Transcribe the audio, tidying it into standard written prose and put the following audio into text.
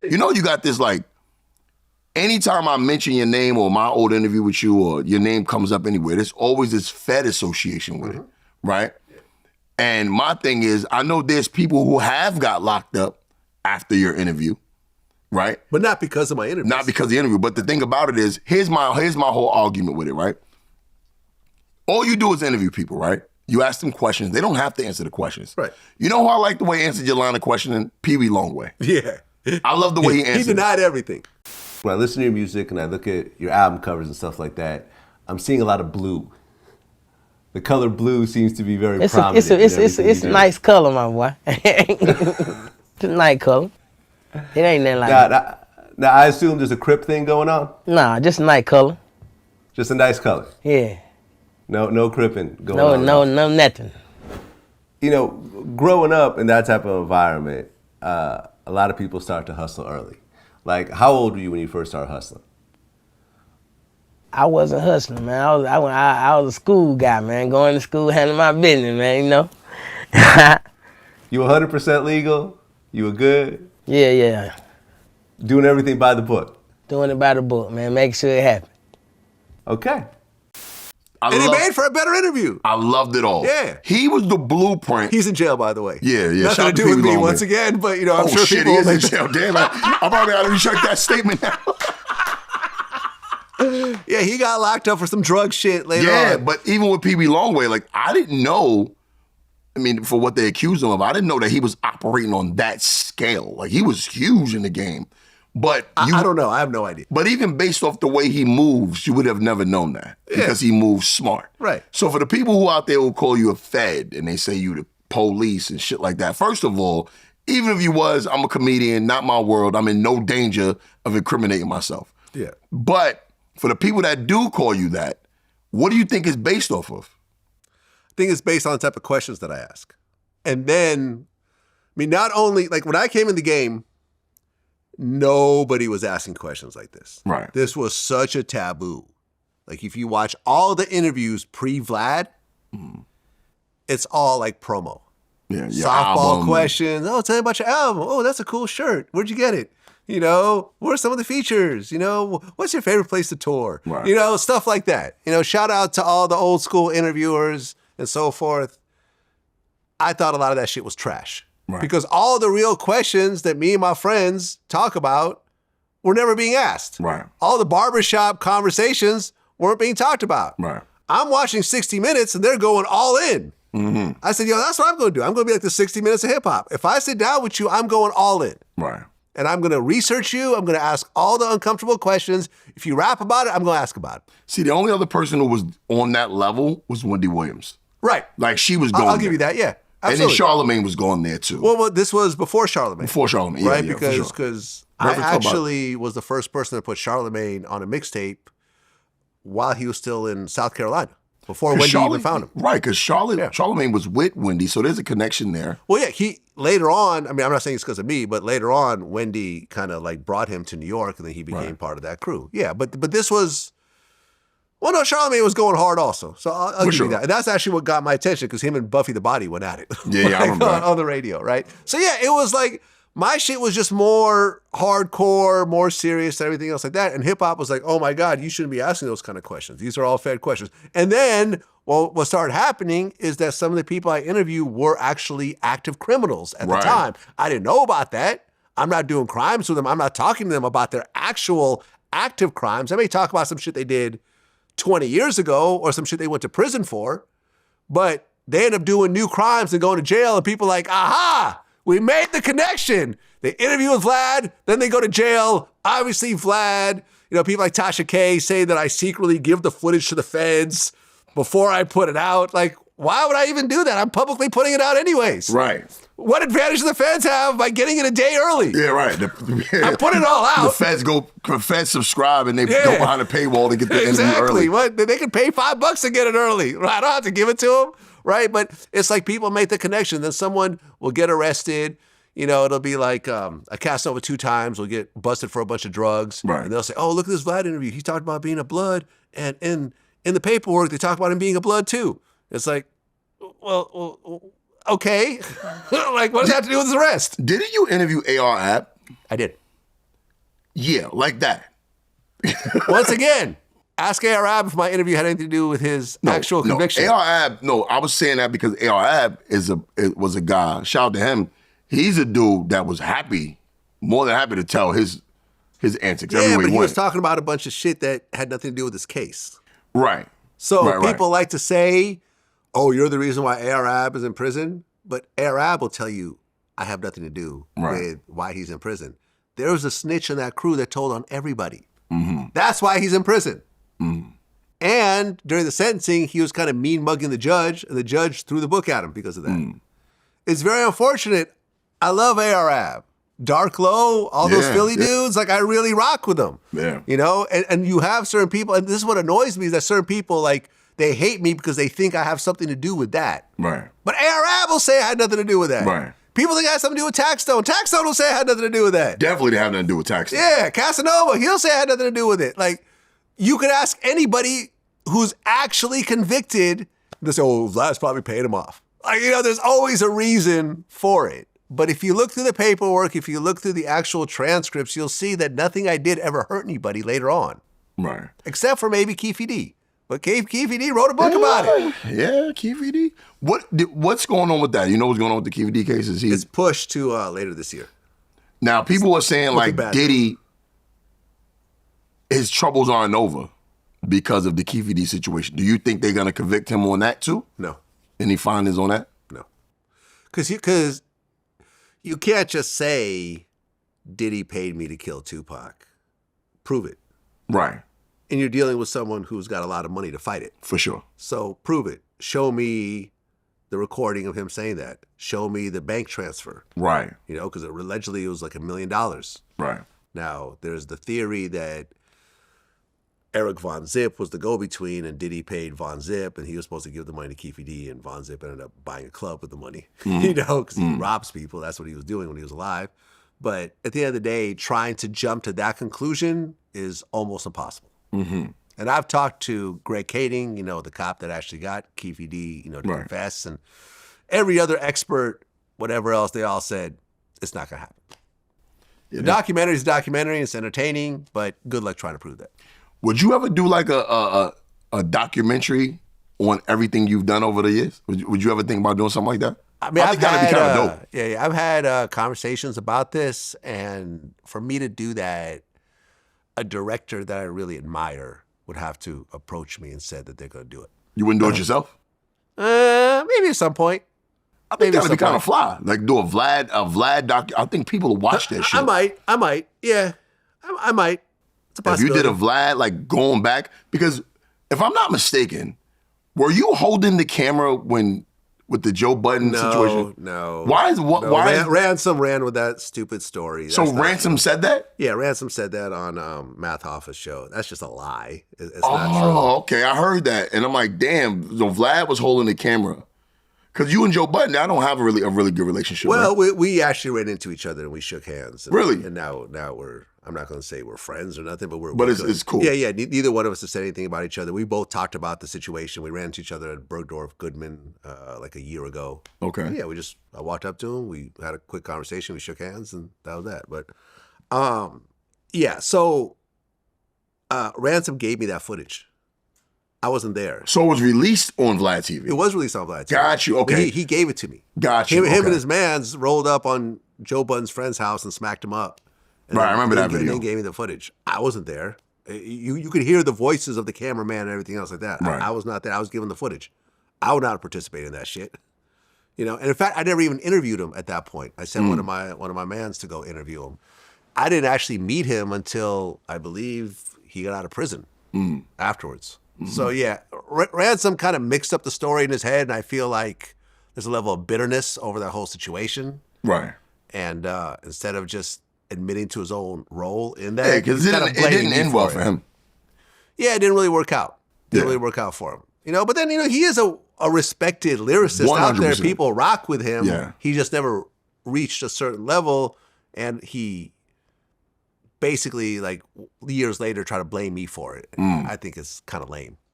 You know, you got this like, anytime I mention your name or my old interview with you or your name comes up anywhere, there's always this Fed association with it, right? And my thing is, I know there's people who have got locked up after your interview, right? But not because of my interview. Not because of the interview. But the thing about it is, here's my whole argument with it, right? All you do is interview people, right? You ask them questions. They don't have to answer the questions. Right. You know how I like the way he answered your line of questioning? PeeWee Longway. Yeah. I love the way he answered. He denied everything. When I listen to your music and I look at your album covers and stuff like that, I'm seeing a lot of blue. The color blue seems to be very prominent. It's a nice color, my boy. It's a nice color. It ain't nothing like that. Now, I assume there's a Crip thing going on? Nah, just a nice color. Just a nice color? Yeah. No cripping going on? No, nothing. You know, growing up in that type of environment, a lot of people start to hustle early. Like, how old were you when you first started hustling? I wasn't hustling, man. I was a school guy, man. Going to school, handling my business, man, you know. You 100% legal? You were good? Yeah. Doing everything by the book? Doing it by the book, man. Making sure it happened. Okay. And he made for a better interview. I loved it all. Yeah. He was the blueprint. He's in jail, by the way. Yeah. Nothing to do with me once again, but, you know, I'm sure shit, people... he is in jail. Damn it. I'm probably out to check that statement now. Yeah, he got locked up for some drug shit later on. Yeah, but even with PeeWee Longway, like, I didn't know, I mean, for what they accused him of, I didn't know that he was operating on that scale. Like, he was huge in the game. But I don't know. I have no idea. But even based off the way he moves, you would have never known that because he moves smart. Right. So for the people who out there who call you a Fed and they say you the police and shit like that, first of all, even if you was, I'm a comedian, not my world. I'm in no danger of incriminating myself. Yeah. But for the people that do call you that, what do you think it's based off of? I think it's based on the type of questions that I ask. And then, I mean, not only, like when I came in the game, nobody was asking questions like this. Right. This was such a taboo. Like if you watch all the interviews pre-Vlad, it's all like promo. Yeah, softball album. questions. Oh, tell me about your album. Oh, that's a cool shirt. Where'd you get it? You know, what are some of the features? You know, what's your favorite place to tour? Right. You know, stuff like that. You know, shout out to all the old school interviewers and so forth. I thought a lot of that shit was trash. Right. Because all the real questions that me and my friends talk about were never being asked. Right. All the barbershop conversations weren't being talked about. Right. I'm watching 60 Minutes and they're going all in. Mm-hmm. I said, yo, that's what I'm going to do. I'm going to be like the 60 Minutes of hip hop. If I sit down with you, I'm going all in. Right. And I'm going to research you. I'm going to ask all the uncomfortable questions. If you rap about it, I'm going to ask about it. See, the only other person who was on that level was Wendy Williams. Right. Like she was going I'll give you that, yeah. Absolutely. And then Charlemagne was going there too. Well, this was before Charlemagne. Before Charlemagne, yeah, right? yeah, Because I actually was the first person to put Charlemagne on a mixtape while he was still in South Carolina, before Wendy even found him. Right, because Charlemagne was with Wendy, so there's a connection there. Well, yeah, he later on, I mean, I'm not saying it's because of me, but later on, Wendy kind of like brought him to New York, and then he became part of that crew. Yeah, but this was... Well, no, Charlemagne was going hard also. So I'll give you that. And that's actually what got my attention because him and Buffy the Body went at it. Yeah, like, I remember on the radio, right? So yeah, it was like, my shit was just more hardcore, more serious and everything else like that. And hip hop was like, oh my God, you shouldn't be asking those kind of questions. These are all Fed questions. And then, well, what started happening is that some of the people I interviewed were actually active criminals at the time. I didn't know about that. I'm not doing crimes with them. I'm not talking to them about their actual active crimes. I may talk about some shit they did 20 years ago or some shit they went to prison for, but they end up doing new crimes and going to jail and people are like, aha, we made the connection. They interview with Vlad, then they go to jail. Obviously Vlad, you know, people like Tasha K say that I secretly give the footage to the feds before I put it out. Like, why would I even do that? I'm publicly putting it out anyways. Right. What advantage do the feds have by getting it a day early? Yeah, right. I put it all out. The feds subscribe and they go behind a paywall to get the interview early. What? They can pay $5 to get it early. I don't have to give it to them, right? But it's like people make the connection. Then someone will get arrested. You know, it'll be like a Casanova 2 times will get busted for a bunch of drugs. Right. And they'll say, oh, look at this Vlad interview. He talked about being a blood. And in the paperwork, they talk about him being a blood too. It's like, well okay. Like, what does that have to do with his arrest? Didn't you interview AR App? I did. Yeah, like that. Once again, ask Arab if my interview had anything to do with his actual conviction. Arab, I was saying that because Arab was a guy. Shout out to him. He's a dude that was happy, more than happy to tell his antics. Yeah, but he was talking about a bunch of shit that had nothing to do with his case. Right. So people like to say, oh, you're the reason why Arab is in prison. But Arab will tell you, I have nothing to do with why he's in prison. There was a snitch in that crew that told on everybody. Mm-hmm. That's why he's in prison. Mm-hmm. And during the sentencing, he was kind of mean mugging the judge, and the judge threw the book at him because of that. Mm. It's very unfortunate. I love Arab. Dark Low, all those Philly dudes, like I really rock with them. Yeah. You know, and you have certain people, and this is what annoys me, is that certain people, like, they hate me because they think I have something to do with that. Right. But Arab will say I had nothing to do with that. Right. People think I had something to do with Taxstone. Taxstone will say I had nothing to do with that. Definitely didn't have nothing to do with Taxstone. Yeah, Casanova, he'll say I had nothing to do with it. Like, you could ask anybody who's actually convicted, they say, oh, Vlad's probably paid him off. Like, you know, there's always a reason for it. But if you look through the paperwork, if you look through the actual transcripts, you'll see that nothing I did ever hurt anybody later on. Right. Except for maybe Keffe D. But Keffe D wrote a book about it. Yeah, Keffe D. What's going on with that? You know what's going on with the Keffe D cases? It's pushed to later this year. Now, people are saying like Diddy, his troubles aren't over because of the Keffe D situation. Do you think they're going to convict him on that too? No. Any findings on that? No. Because you can't just say Diddy paid me to kill Tupac. Prove it. Right. And you're dealing with someone who's got a lot of money to fight it. For sure. So prove it. Show me the recording of him saying that. Show me the bank transfer. Right. You know, because allegedly it was like $1 million. Right. Now, there's the theory that Eric Von Zip was the go-between and Diddy paid Von Zip and he was supposed to give the money to Keffe D and Von Zip ended up buying a club with the money, you know, because he robs people. That's what he was doing when he was alive. But at the end of the day, trying to jump to that conclusion is almost impossible. Mm-hmm. And I've talked to Greg Kading, you know, the cop that actually got Keffe D, you know, to confess, and every other expert, whatever else, they all said, it's not going to happen. Yeah. The documentary is a documentary, it's entertaining, but good luck trying to prove that. Would you ever do like a documentary on everything you've done over the years? Would you ever think about doing something like that? I mean, I've had, be kind of dope. Yeah, I've had conversations about this, and for me to do that, a director that I really admire would have to approach me and said that they're going to do it. You wouldn't do it yourself? Maybe at some point. I think that would be kind of fly. Like do a Vlad doc. I think people will watch that shit. I might. Yeah, I might. It's a possibility. If you did a Vlad, like going back, because if I'm not mistaken, were you holding the camera with the Joe Budden situation? No. Ransom ran with that stupid story. So Ransom said that? Yeah, Ransom said that on Math Hoffa's show. That's just a lie. It's not true. Oh, okay. I heard that. And I'm like, damn, so Vlad was holding the camera. Because you and Joe Budden, I don't have a really good relationship. Well, we actually ran into each other and we shook hands. And, really? And now we're, I'm not going to say we're friends or nothing, but we're it's cool. Yeah. Neither one of us has said anything about each other. We both talked about the situation. We ran into each other at Bergdorf Goodman like a year ago. Okay. And yeah, I walked up to him. We had a quick conversation. We shook hands, and that was that. But yeah, so Ransom gave me that footage. I wasn't there. So it was released on Vlad TV? It was released on Vlad TV. Got you, okay. He gave it to me. Got you, Him and his mans rolled up on Joe Budden's friend's house and smacked him up. Right, I remember that video. And they gave me the footage. I wasn't there. You could hear the voices of the cameraman and everything else like that. Right. I was not there. I was given the footage. I would not participate in that shit. You know, and in fact, I never even interviewed him at that point. I sent one of my mans to go interview him. I didn't actually meet him until I believe he got out of prison afterwards. Mm-hmm. So yeah, Ransom kind of mixed up the story in his head, and I feel like there's a level of bitterness over that whole situation. Right. And instead of just admitting to his own role in that, because it didn't end well for him. Yeah, it didn't really work out. Didn't really work out for him. You know, but then he is a respected lyricist 100%. Out there. People rock with him. Yeah. He just never reached a certain level, and he basically, like, years later, try to blame me for it. I think it's kind of lame.